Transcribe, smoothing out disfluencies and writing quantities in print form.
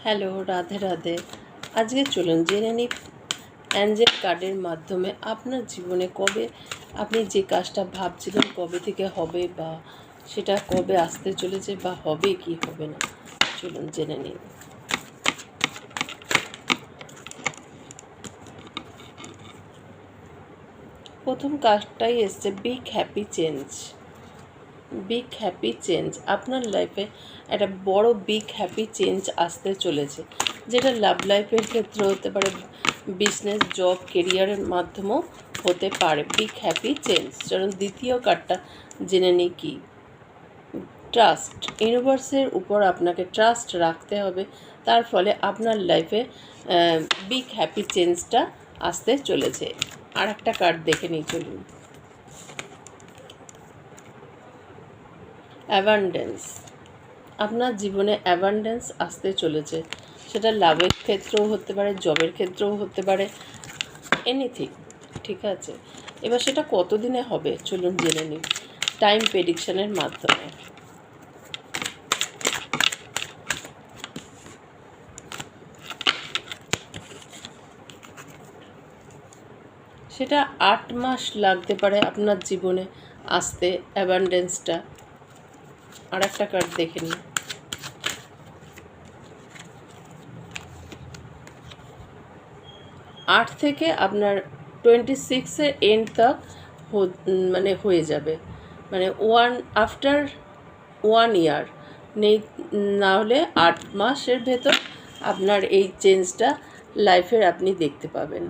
Hello, Radhe Radhe. আজকে চলুন জেনে নিই অ্যাঞ্জেল কার্ডের মাধ্যমে আপনার জীবনে কবে আপনি যে কাজটা ভাবছিলেন কবে থেকে হবে, বা সেটা কবে আসতে চলেছে, বা হবে কি হবে না। চলুন জেনে নিই। প্রথম কাজটাই এসছে big happy change. Big happy change আপনার লাইফে একটা বড় বিগ হ্যাপি চেঞ্জ আসতে চলেছে, যেটা লাভ লাইফের ক্ষেত্রে হতে পারে, বিজনেস, জব, কেরিয়ারের মাধ্যমেও হতে পারে। Big happy change. চলুন দ্বিতীয় কার্ডটা জেনে নিই কি। ট্রাস্ট। ইউনিভার্সের উপর আপনাকে ট্রাস্ট রাখতে হবে, তার ফলে আপনার লাইফে বিগ হ্যাপি চেঞ্জটা আসতে চলেছে। আর একটা কার্ড দেখে নিই চলুন। অ্যাবান্ডেন্স। আপনার জীবনে অ্যাবান্ডেন্স আসতে চলেছে, সেটা লাভের ক্ষেত্রেও হতে পারে, জবের ক্ষেত্রেও হতে পারে, এনিথিং। ঠিক আছে, এবার সেটা কতদিনে হবে চলুন জেনে নিই টাইম প্রেডিকশনের মাধ্যমে। সেটা 8 মাস লাগতে পারে আপনার জীবনে আসতে অ্যাবান্ডেন্সটা। আর একটা কার্ড দেখে নিই। 8 থেকে আপনার 26-এর এন্ড তক মানে হয়ে যাবে, মানে আফটার 1 ইয়ার নেই, না হলে 8 মাসের ভেতর আপনার এই চেঞ্জটা লাইফের আপনি দেখতে পাবেন।